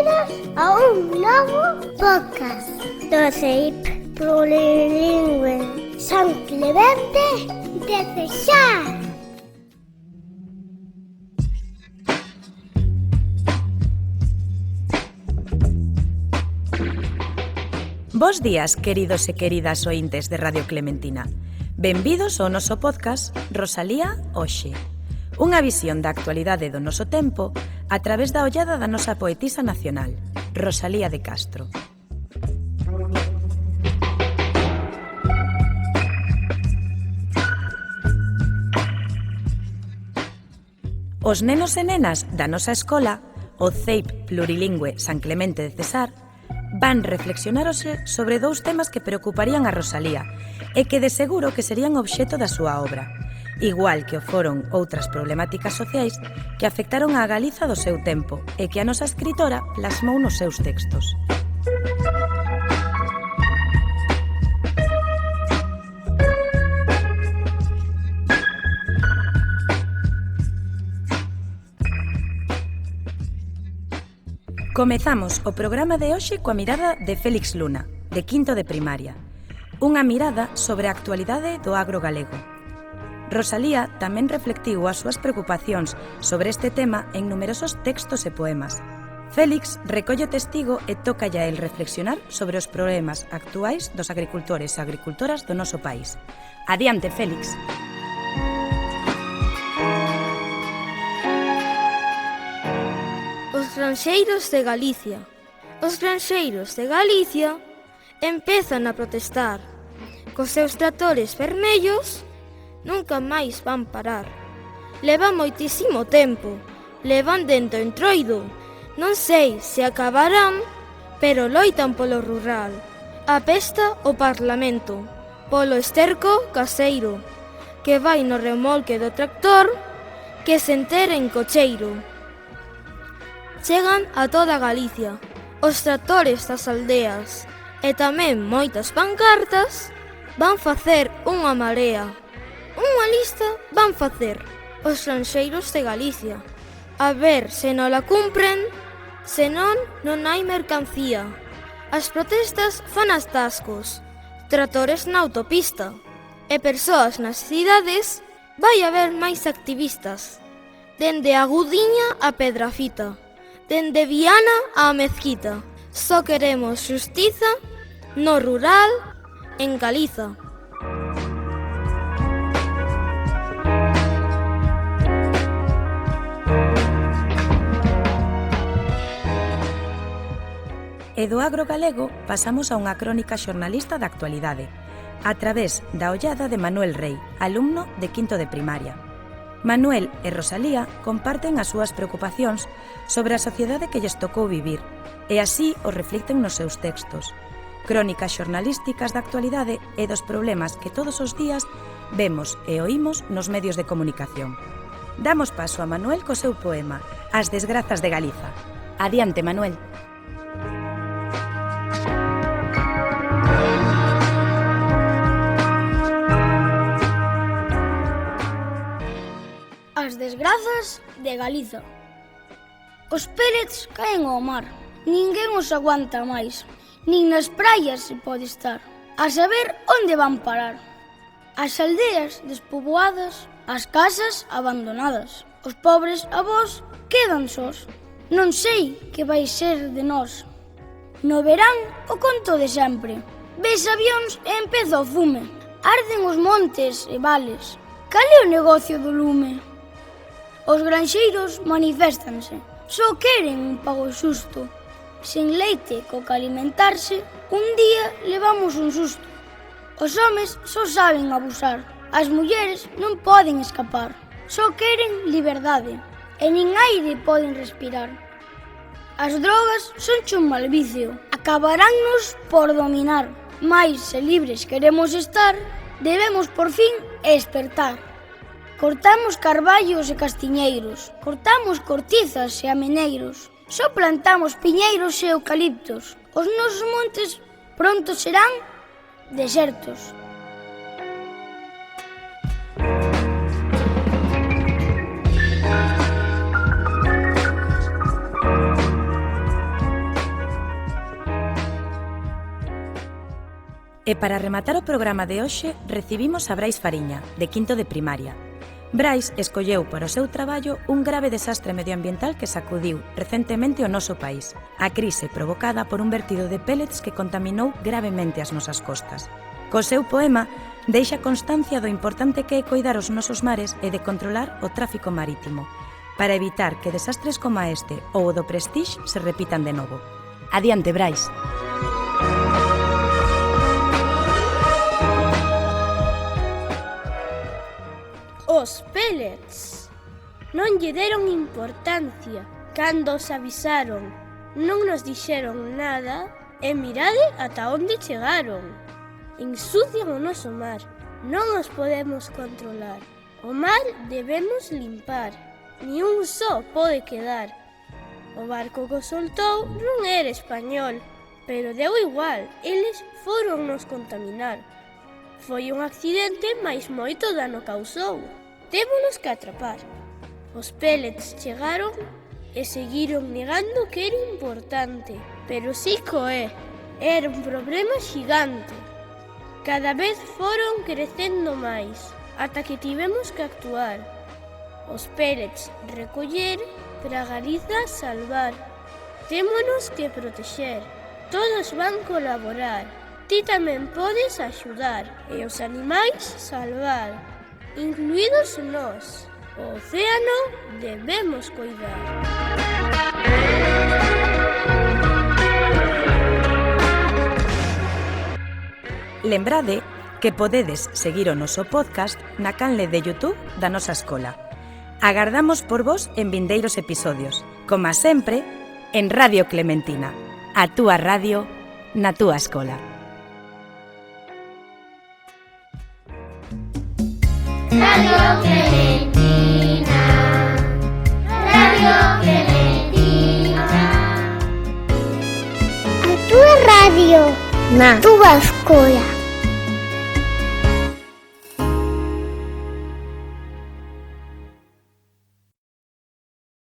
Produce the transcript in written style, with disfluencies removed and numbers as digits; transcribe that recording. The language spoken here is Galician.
benvidos a un novo podcast do CEIP Plurilingüe San Clemente de Cesar. Bos días, queridos e queridas ointes de Radio Clementina. Benvidos ao noso podcast Rosalía Hoxe. Unha visión da actualidade do noso tempo a través da ollada da nosa poetisa nacional, Rosalía de Castro. Os nenos e nenas da nosa escola, o CEIP Plurilingüe San Clemente de Cesar, van reflexionar hoxe sobre dous temas que preocuparían a Rosalía e que de seguro que serían obxeto da súa obra, igual que o foron outras problemáticas sociais que afectaron á Galiza do seu tempo e que a nosa escritora plasmou nos seus textos. Comezamos o programa de hoxe coa mirada de Félix Luna, de quinto de primaria. Unha mirada sobre a actualidade do agro galego. Rosalía tamén reflectiu as súas preocupacións sobre este tema en numerosos textos e poemas. Félix recolle o testigo e tócalle a el reflexionar sobre os problemas actuais dos agricultores e agricultoras do noso país. Adiante, Félix. Os granxeiros de Galicia. Os granxeiros de Galicia empezan a protestar. Cos seus tractores vermellos nunca máis van parar. Leva moitísimo tempo, levan dentro entroido. Non sei se acabarán, pero loitan polo rural. Apesta o Parlamento, polo esterco caseiro, que vai no remolque do tractor, que se entere en cocheiro. Chegan a toda Galicia, os tractores das aldeas, e tamén moitas pancartas van facer unha marea. Unha lista van facer os granxeiros de Galicia, a ver se non la cumpren, senón non hai mercancía. As protestas fan atascos, tractores na autopista, e persoas nas cidades vai haber máis activistas, dende a Gudiña a Pedrafita, dende Viana á Mezquita. Só queremos xustiza no rural en Galiza. E do agro galego pasamos a unha crónica xornalista da actualidade, a través da ollada de Manuel Rei, alumno de quinto de primaria. Manuel e Rosalía comparten as súas preocupacións sobre a sociedade que lles tocou vivir, e así o reflicten nos seus textos. Crónicas xornalísticas da actualidade e dos problemas que todos os días vemos e oímos nos medios de comunicación. Damos paso a Manuel co seu poema As desgrazas de Galiza. Adiante, Manuel. As desgrazas de Galiza. Os pellets caen ao mar. Ninguén os aguanta máis. Nin nas praias se pode estar. A saber onde van parar. As aldeas despoboadas, as casas abandonadas. Os pobres avós quedan sós. Non sei que vai ser de nós. No verán o conto de sempre. Ves avións e empeza o fume. Arden os montes e vales. Cal é o negocio do lume? Os granxeiros maniféstanse, só queren un pago xusto. Sen leite co que alimentarse, un día levamos un susto. Os homes só saben abusar, as mulleres non poden escapar. Só queren liberdade, e nin aire poden respirar. As drogas son un mal vicio, acabaránnos por dominar. Mais se libres queremos estar, debemos por fin despertar. Cortamos carballos e castiñeiros, cortamos cortizas e ameneiros, só plantamos piñeiros e eucaliptos. Os nosos montes pronto serán desertos. E para rematar o programa de hoxe, recibimos a Brais Fariña, de quinto de primaria. Brais escolleu para o seu traballo un grave desastre medioambiental que sacudiu recentemente o noso país, a crise provocada por un vertido de pellets que contaminou gravemente as nosas costas. Co seu poema, deixa constancia do importante que é coidar os nosos mares e de controlar o tráfico marítimo, para evitar que desastres como este ou o do Prestige se repitan de novo. Adiante, Brais. Os pellets non lle deron importancia cando os avisaron, non nos dixeron nada e mirade ata onde chegaron. Ensucian o noso mar, non os podemos controlar. O mar debemos limpar, ni un só pode quedar. O barco que o soltou non era español, pero deu igual, eles foron nos contaminar. Foi un accidente, mais moito dano causou. Témonos que atrapar. Os pellets chegaron e seguiron negando que era importante, pero sí co é. Era un problema xigante. Cada vez foron crecendo máis, ata que tivemos que actuar. Os pellets recoller para Galiza salvar. Témonos que protexer. Todos van colaborar. Ti tamén podes axudar e os animais salvar, incluídos nós. O océano debemos coidar. Lembrade que podedes seguir o noso podcast na canle de YouTube da nosa escola. Agardamos por vos en vindeiros episodios, como sempre, en Radio Clementina, a túa radio na túa escola. Radio Clementina, Radio Clementina. A túa radio na túa escola.